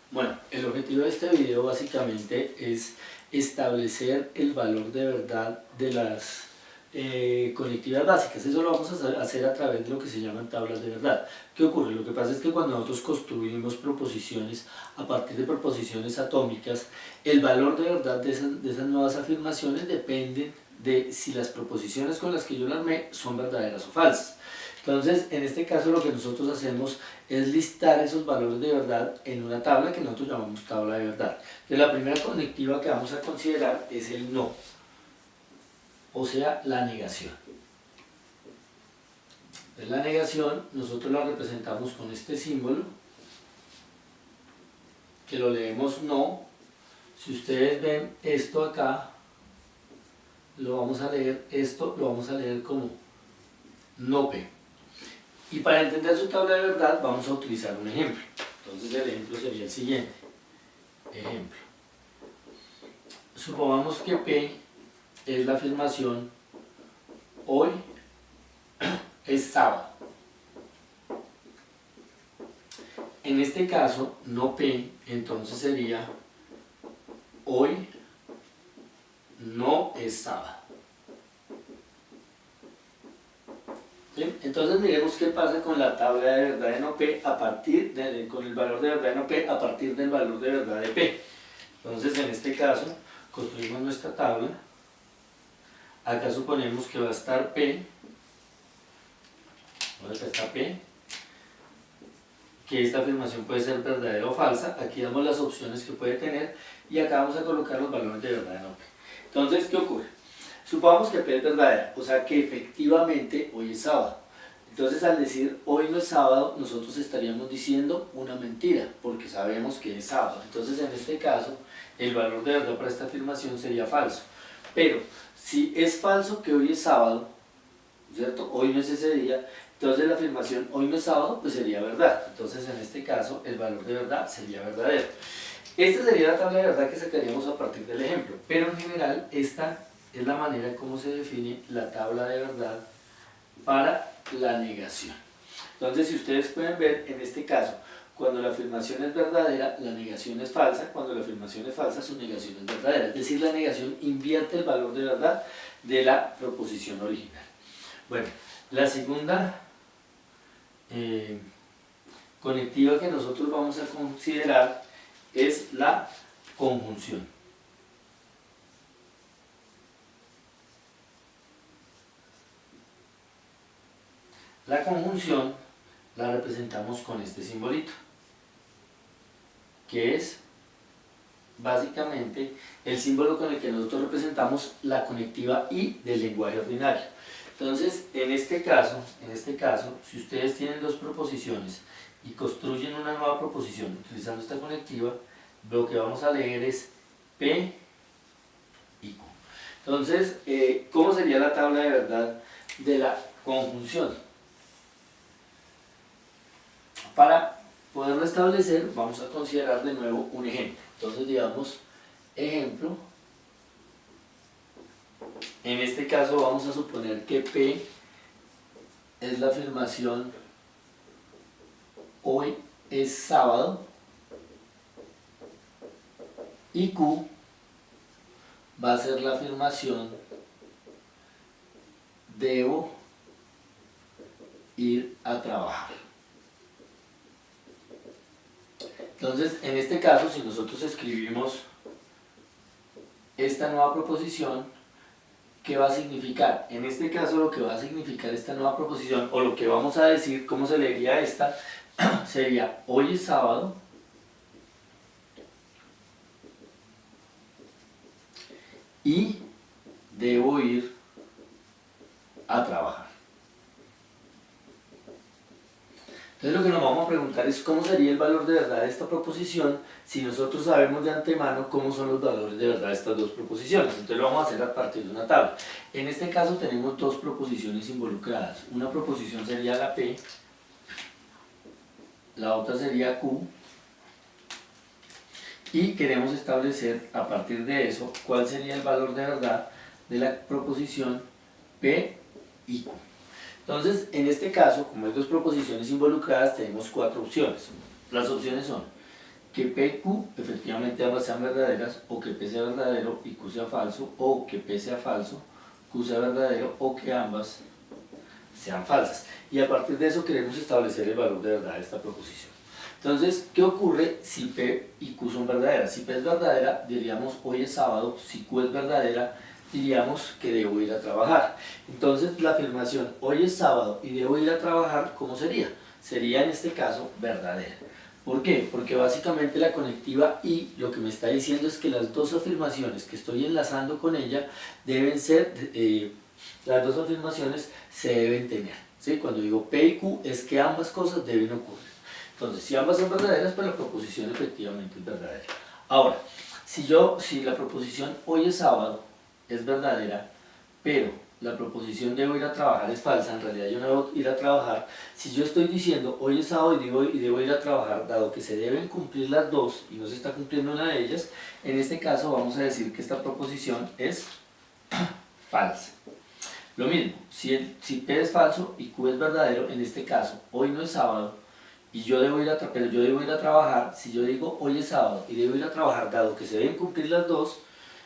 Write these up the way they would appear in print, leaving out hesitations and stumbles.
Bueno, el objetivo de este video básicamente es establecer el valor de verdad de las conectividades básicas. Eso lo vamos a hacer a través de lo que se llaman tablas de verdad. ¿Qué ocurre? Lo que pasa es que cuando nosotros construimos proposiciones a partir de proposiciones atómicas, el valor de verdad de esas nuevas afirmaciones depende de si las proposiciones con las que yo las armé son verdaderas o falsas. Entonces, en este caso lo que nosotros hacemos es listar esos valores de verdad en una tabla que nosotros llamamos tabla de verdad. Entonces, la primera conectiva que vamos a considerar es el no, o sea, la negación. Entonces, la negación nosotros la representamos con este símbolo, que lo leemos no. Si ustedes ven esto acá, lo vamos a leer, esto lo vamos a leer como no P. Y para entender su tabla de verdad vamos a utilizar un ejemplo. Entonces el ejemplo sería el siguiente. Ejemplo. Supongamos que P es la afirmación hoy es sábado. En este caso, no P, entonces sería hoy no es sábado. ¿Sí? Entonces miremos qué pasa con la tabla de verdad de no P con el valor de verdad de no P a partir del valor de verdad de P. Entonces en este caso construimos nuestra tabla. Acá suponemos que va a estar P. Acá está P. Que esta afirmación puede ser verdadera o falsa. Aquí damos las opciones que puede tener y acá vamos a colocar los valores de verdad de no P. Entonces, ¿qué ocurre? Supongamos que P es verdadera, o sea que efectivamente hoy es sábado. Entonces al decir hoy no es sábado, nosotros estaríamos diciendo una mentira, porque sabemos que es sábado. Entonces en este caso, el valor de verdad para esta afirmación sería falso. Pero si es falso que hoy es sábado, ¿cierto? Hoy no es ese día, entonces la afirmación hoy no es sábado, pues sería verdad. Entonces en este caso, el valor de verdad sería verdadero. Esta sería la tabla de verdad que sacaríamos a partir del ejemplo, pero en general esta es la manera como se define la tabla de verdad para la negación. Entonces, si ustedes pueden ver, en este caso, cuando la afirmación es verdadera, la negación es falsa. Cuando la afirmación es falsa, su negación es verdadera. Es decir, la negación invierte el valor de verdad de la proposición original. Bueno, la segunda conectiva que nosotros vamos a considerar es la conjunción. La conjunción la representamos con este simbolito, que es básicamente el símbolo con el que nosotros representamos la conectiva I del lenguaje ordinario. Entonces, en este caso, si ustedes tienen dos proposiciones y construyen una nueva proposición utilizando esta conectiva, lo que vamos a leer es P y Q. Entonces, ¿cómo sería la tabla de verdad de la conjunción? Para poderlo establecer, vamos a considerar de nuevo un ejemplo. Entonces, digamos, ejemplo. En este caso vamos a suponer que P es la afirmación hoy es sábado y Q va a ser la afirmación debo ir a trabajar. Entonces, en este caso, si nosotros escribimos esta nueva proposición, ¿qué va a significar? En este caso, lo que va a significar esta nueva proposición, o lo que vamos a decir, cómo se leería esta, sería hoy es sábado y debo ir a trabajar. Entonces lo que nos vamos a preguntar es cómo sería el valor de verdad de esta proposición si nosotros sabemos de antemano cómo son los valores de verdad de estas dos proposiciones. Entonces lo vamos a hacer a partir de una tabla. En este caso tenemos dos proposiciones involucradas. Una proposición sería la P, la otra sería Q, y queremos establecer a partir de eso cuál sería el valor de verdad de la proposición P y Q. Entonces, en este caso, como hay dos proposiciones involucradas, tenemos cuatro opciones. Las opciones son que P y Q efectivamente ambas sean verdaderas, o que P sea verdadero y Q sea falso, o que P sea falso, Q sea verdadero, o que ambas sean falsas. Y a partir de eso queremos establecer el valor de verdad de esta proposición. Entonces, ¿qué ocurre si P y Q son verdaderas? Si P es verdadera, diríamos hoy es sábado. Si Q es verdadera, diríamos que debo ir a trabajar. Entonces, la afirmación hoy es sábado y debo ir a trabajar, ¿cómo sería? Sería en este caso verdadera. ¿Por qué? Porque básicamente la conectiva y lo que me está diciendo es que las dos afirmaciones que estoy enlazando con ella deben ser, las dos afirmaciones se deben tener, ¿sí? Cuando digo P y Q es que ambas cosas deben ocurrir. Entonces, si ambas son verdaderas, pues la proposición efectivamente es verdadera. Ahora, si la proposición hoy es sábado es verdadera, pero la proposición debo ir a trabajar es falsa, en realidad yo no debo ir a trabajar. Si yo estoy diciendo hoy es sábado y debo ir a trabajar, dado que se deben cumplir las dos y no se está cumpliendo una de ellas, en este caso vamos a decir que esta proposición es falsa. Lo mismo, si P es falso y Q es verdadero, en este caso hoy no es sábado y yo debo ir pero yo debo ir a trabajar. Si yo digo hoy es sábado y debo ir a trabajar, dado que se deben cumplir las dos,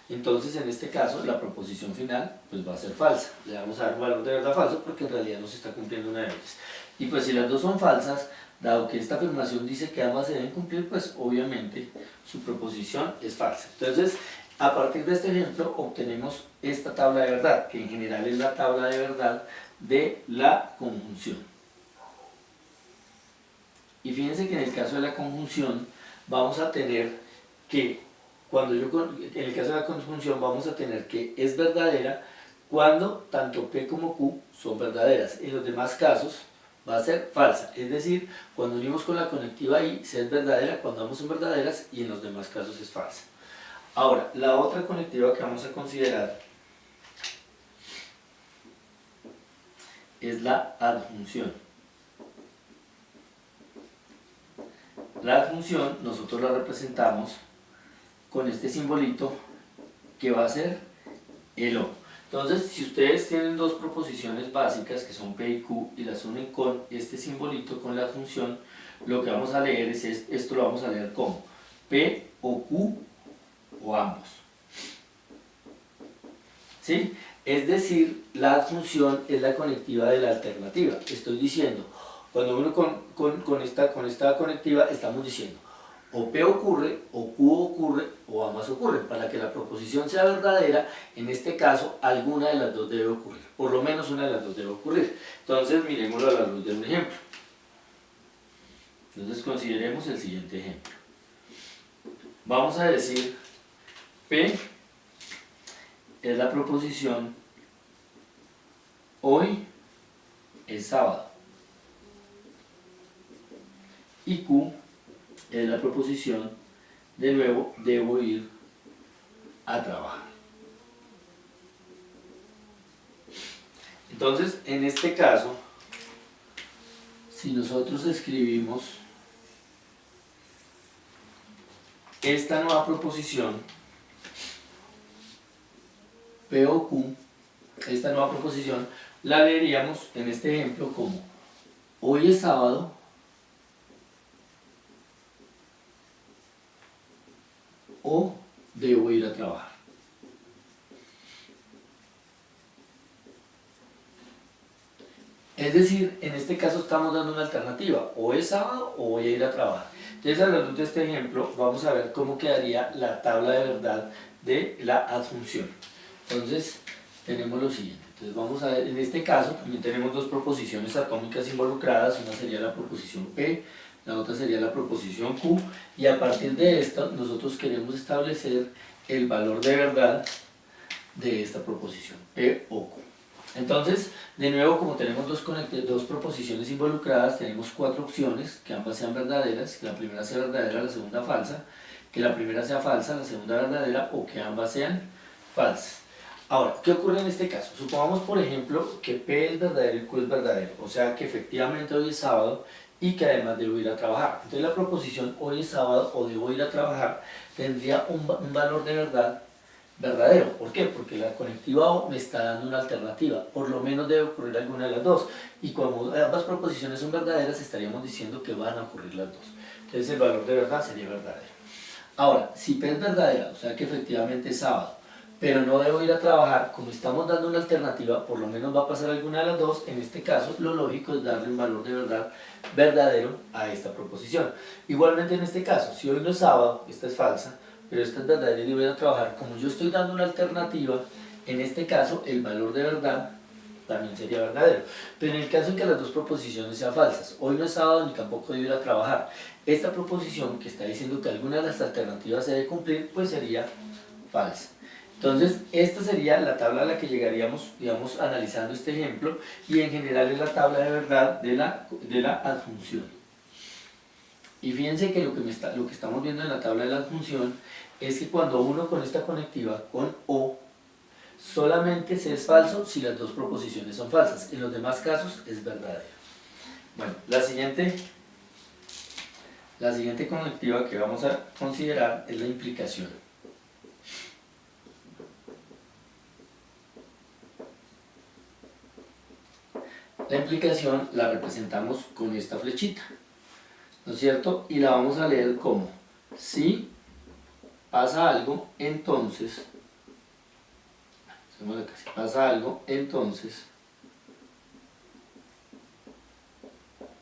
entonces en este caso la proposición final pues va a ser falsa. Le vamos a dar un valor de verdad falso porque en realidad no se está cumpliendo una de ellas. Y pues si las dos son falsas, dado que esta afirmación dice que ambas se deben cumplir, pues obviamente su proposición es falsa. Entonces, a partir de este ejemplo obtenemos esta tabla de verdad, que en general es la tabla de verdad de la conjunción. Y fíjense que en el caso de la conjunción vamos a tener que, en el caso de la conjunción vamos a tener que es verdadera cuando tanto P como Q son verdaderas. En los demás casos va a ser falsa, es decir, cuando unimos con la conectiva I, se es verdadera cuando ambas son verdaderas y en los demás casos es falsa. Ahora, la otra conectiva que vamos a considerar es la adjunción. La adjunción nosotros la representamos con este simbolito que va a ser el O. Entonces, si ustedes tienen dos proposiciones básicas que son P y Q y las unen con este simbolito, con la adjunción, lo que vamos a leer es esto, lo vamos a leer como P o Q o ambos. ¿Sí? Es decir, la adjunción es la conectiva de la alternativa. Estoy diciendo, cuando uno con esta conectiva estamos diciendo o P ocurre, o Q ocurre, o ambas ocurren. Para que la proposición sea verdadera, en este caso, alguna de las dos debe ocurrir. Por lo menos una de las dos debe ocurrir. Entonces, miremoslo a la luz de un ejemplo. Entonces, consideremos el siguiente ejemplo. Vamos a decir, P es la proposición hoy es sábado. Y Q es la proposición, de nuevo, debo ir a trabajar. Entonces, en este caso, si nosotros escribimos esta nueva proposición, P o Q, esta nueva proposición, la leeríamos en este ejemplo como hoy es sábado o debo ir a trabajar. Es decir, en este caso estamos dando una alternativa, o es sábado o voy a ir a trabajar. Entonces, a la luz de este ejemplo, vamos a ver cómo quedaría la tabla de verdad de la adjunción. Entonces, tenemos lo siguiente. Entonces, vamos a ver, en este caso, también tenemos dos proposiciones atómicas involucradas. Una sería la proposición P, la otra sería la proposición Q, y a partir de esto nosotros queremos establecer el valor de verdad de esta proposición, P o Q. Entonces, de nuevo, como tenemos dos proposiciones involucradas, tenemos cuatro opciones, que ambas sean verdaderas, que la primera sea verdadera, la segunda falsa, que la primera sea falsa, la segunda verdadera, o que ambas sean falsas. Ahora, ¿qué ocurre en este caso? Supongamos, por ejemplo, que P es verdadero y Q es verdadero, o sea que efectivamente hoy es sábado y que además debo ir a trabajar. Entonces la proposición hoy es sábado o debo ir a trabajar tendría un valor de verdad verdadero. ¿Por qué? Porque la conectiva O me está dando una alternativa, por lo menos debe ocurrir alguna de las dos, y como ambas proposiciones son verdaderas, estaríamos diciendo que van a ocurrir las dos. Entonces el valor de verdad sería verdadero. Ahora, si P es verdadera, o sea que efectivamente es sábado, pero no debo ir a trabajar, como estamos dando una alternativa, por lo menos va a pasar alguna de las dos. En este caso, lo lógico es darle un valor de verdad verdadero a esta proposición. Igualmente en este caso, si hoy no es sábado, esta es falsa, pero esta es verdadera y debo ir a trabajar, como yo estoy dando una alternativa, en este caso el valor de verdad también sería verdadero. Pero en el caso en que las dos proposiciones sean falsas, hoy no es sábado ni tampoco debo ir a trabajar, esta proposición que está diciendo que alguna de las alternativas se debe cumplir, pues sería falsa. Entonces, esta sería la tabla a la que llegaríamos, digamos, analizando este ejemplo, y en general es la tabla de verdad de la adjunción. Y fíjense que lo que estamos viendo en la tabla de la adjunción es que cuando uno con esta conectiva, con O, solamente se es falso si las dos proposiciones son falsas. En los demás casos es verdadero. Bueno, la siguiente conectiva que vamos a considerar es la implicación. La implicación la representamos con esta flechita, ¿no es cierto? Y la vamos a leer como: si pasa algo, entonces, si pasa algo, entonces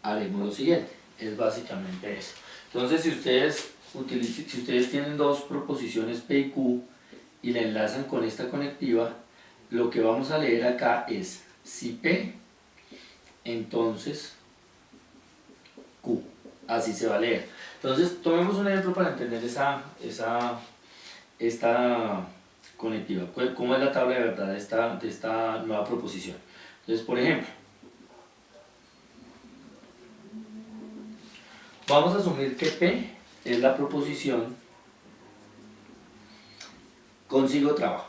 haremos lo siguiente. Es básicamente eso. Entonces, si ustedes tienen dos proposiciones P y Q y la enlazan con esta conectiva, lo que vamos a leer acá es: si P, entonces Q. Así se va a leer. Entonces, tomemos un ejemplo para entender esta conectiva. ¿Cómo es la tabla de verdad de esta nueva proposición? Entonces, por ejemplo, vamos a asumir que P es la proposición consigo trabajo.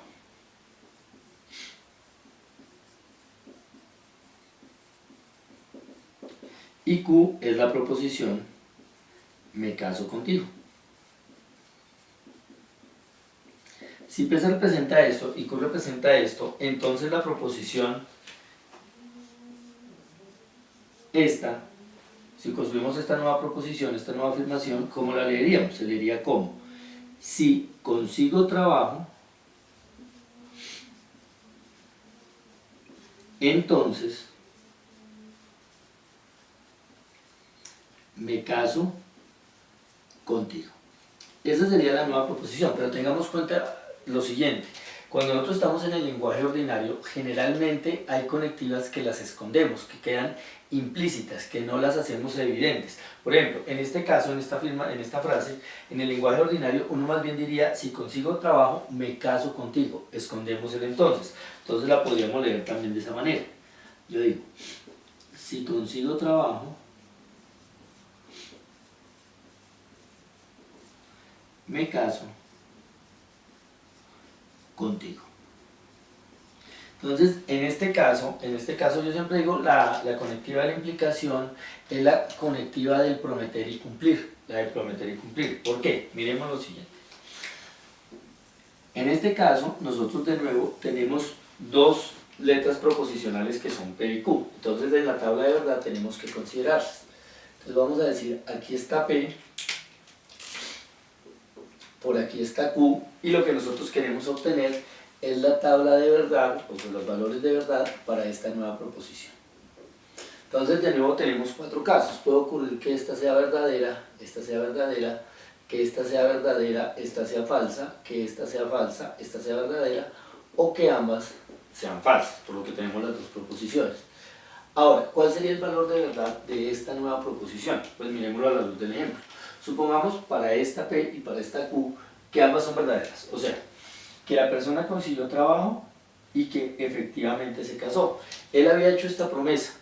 Y Q es la proposición me caso contigo. Si P se representa esto y Q representa esto, entonces la proposición esta, si construimos esta nueva proposición, esta nueva afirmación, ¿cómo la leeríamos? Se leería como: si consigo trabajo, entonces me caso contigo. Esa sería la nueva proposición, pero tengamos cuenta lo siguiente: cuando nosotros estamos en el lenguaje ordinario, generalmente hay conectivas que las escondemos, que quedan implícitas, que no las hacemos evidentes. Por ejemplo, en este caso, en esta frase, en el lenguaje ordinario, uno más bien diría: si consigo trabajo, me caso contigo. Escondemos el entonces. Entonces la podríamos leer también de esa manera. Yo digo: si consigo trabajo, me caso contigo. Entonces, en este caso yo siempre digo, la conectiva de la implicación es la conectiva del prometer y cumplir, la del prometer y cumplir. ¿Por qué? Miremos lo siguiente. En este caso, nosotros de nuevo tenemos dos letras proposicionales que son P y Q. Entonces, en la tabla de verdad tenemos que considerarlas. Entonces vamos a decir, aquí está P, por aquí está Q, y lo que nosotros queremos obtener es la tabla de verdad, o sea, los valores de verdad para esta nueva proposición. Entonces, de nuevo tenemos cuatro casos. Puede ocurrir que esta sea verdadera, esta sea verdadera, que esta sea verdadera, esta sea falsa, que esta sea falsa, esta sea verdadera, o que ambas sean falsas, por lo que tenemos las dos proposiciones. Ahora, ¿cuál sería el valor de verdad de esta nueva proposición? Pues miremoslo a la luz del ejemplo. Supongamos para esta P y para esta Q que ambas son verdaderas, o sea, que la persona consiguió trabajo y que efectivamente se casó. Él había hecho esta promesa.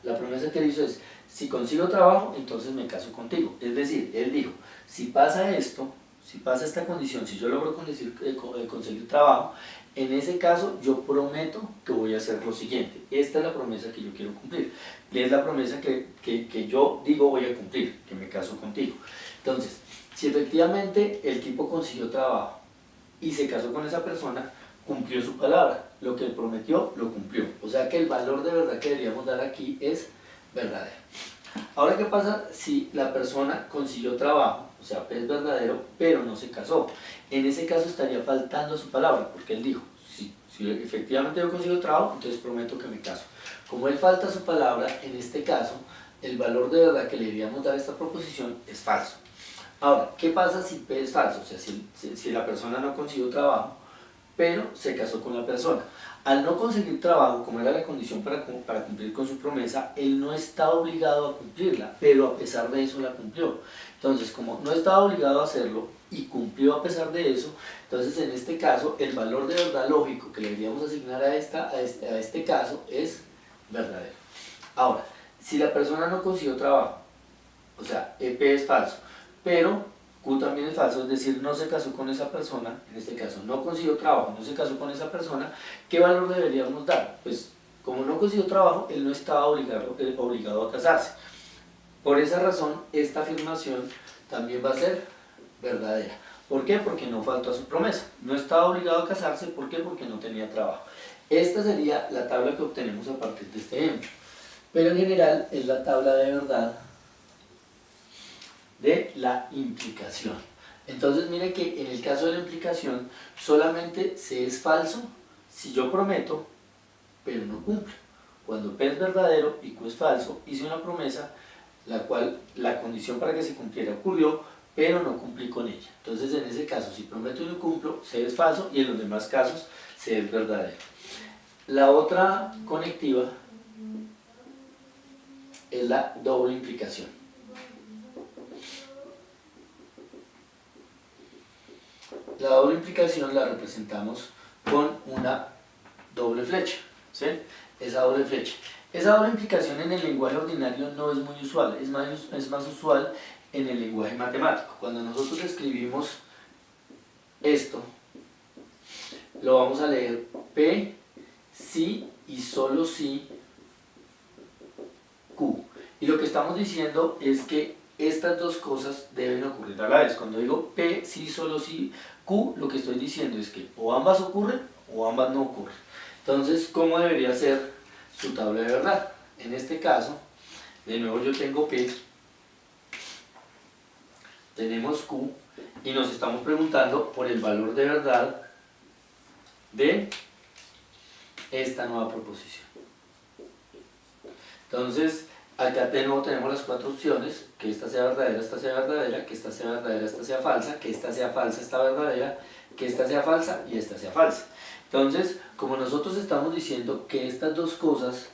La promesa que él hizo es: si consigo trabajo, entonces me caso contigo. Es decir, él dijo: si pasa esto, si pasa esta condición, si yo logro conseguir trabajo, en ese caso yo prometo que voy a hacer lo siguiente. Esta es la promesa que yo quiero cumplir. Y es la promesa que yo digo voy a cumplir, que me caso contigo. Entonces, si efectivamente el tipo consiguió trabajo y se casó con esa persona, cumplió su palabra. Lo que él prometió, lo cumplió. O sea que el valor de verdad que deberíamos dar aquí es verdadero. Ahora, ¿qué pasa si la persona consiguió trabajo? O sea, P es verdadero, pero no se casó. En ese caso estaría faltando a su palabra, porque él dijo, si efectivamente yo consigo trabajo, entonces prometo que me caso. Como él falta a su palabra, en este caso, el valor de verdad que le deberíamos dar a esta proposición es falso. Ahora, ¿qué pasa si P es falso? O sea, si la persona no consiguió trabajo, pero se casó con la persona. Al no conseguir trabajo, como era la condición para cumplir con su promesa, él no está obligado a cumplirla, pero a pesar de eso la cumplió. Entonces, como no estaba obligado a hacerlo y cumplió a pesar de eso, entonces en este caso el valor de verdad lógico que le deberíamos asignar a este caso es verdadero. Ahora, si la persona no consiguió trabajo, o sea, P es falso, pero Q también es falso, es decir, no se casó con esa persona, en este caso no consiguió trabajo, no se casó con esa persona, ¿qué valor deberíamos dar? Pues como no consiguió trabajo, él no estaba obligado a casarse. Por esa razón, esta afirmación también va a ser verdadera. ¿Por qué? Porque no faltó a su promesa. No estaba obligado a casarse, ¿por qué? Porque no tenía trabajo. Esta sería la tabla que obtenemos a partir de este ejemplo. Pero en general es la tabla de verdad de la implicación. Entonces mire que en el caso de la implicación solamente se es falso si yo prometo pero no cumplo. Cuando P es verdadero y Q es falso, hice una promesa la cual la condición para que se cumpliera ocurrió, pero no cumplí con ella. Entonces en ese caso, si prometo y no cumplo, C es falso, y en los demás casos C es verdadero. La otra conectiva es la doble implicación. La doble implicación la representamos con una doble flecha, ¿sí? Esa doble flecha. Esa doble implicación en el lenguaje ordinario no es muy usual, es más usual en el lenguaje matemático. Cuando nosotros escribimos esto, lo vamos a leer P, si y solo si Q. Y lo que estamos diciendo es que estas dos cosas deben ocurrir a la vez. Cuando digo P, si, solo si, Q, lo que estoy diciendo es que o ambas ocurren o ambas no ocurren. Entonces, ¿cómo debería ser su tabla de verdad? En este caso, de nuevo yo tengo P, tenemos Q, y nos estamos preguntando por el valor de verdad de esta nueva proposición. Entonces, acá de nuevo tenemos las cuatro opciones, que esta sea verdadera, esta sea verdadera, que esta sea verdadera, esta sea falsa, que esta sea falsa, esta verdadera, que esta sea falsa y esta sea falsa. Entonces, como nosotros estamos diciendo que estas dos cosas,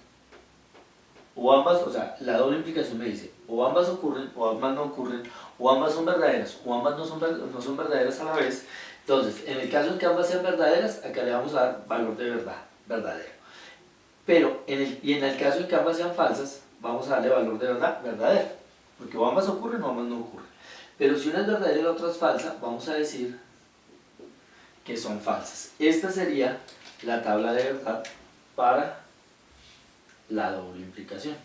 o ambas, o sea, la doble implicación me dice, o ambas ocurren, o ambas no ocurren, o ambas son verdaderas, o ambas no son verdaderas a la vez. Entonces, en el caso en que ambas sean verdaderas, acá le vamos a dar valor de verdad, verdadero. Pero, en el caso en que ambas sean falsas, vamos a darle valor de verdad, verdadero. Porque o ambas ocurren o ambas no ocurren. Pero si una es verdadera y la otra es falsa, vamos a decir que son falsas. Esta sería la tabla de verdad para la doble implicación.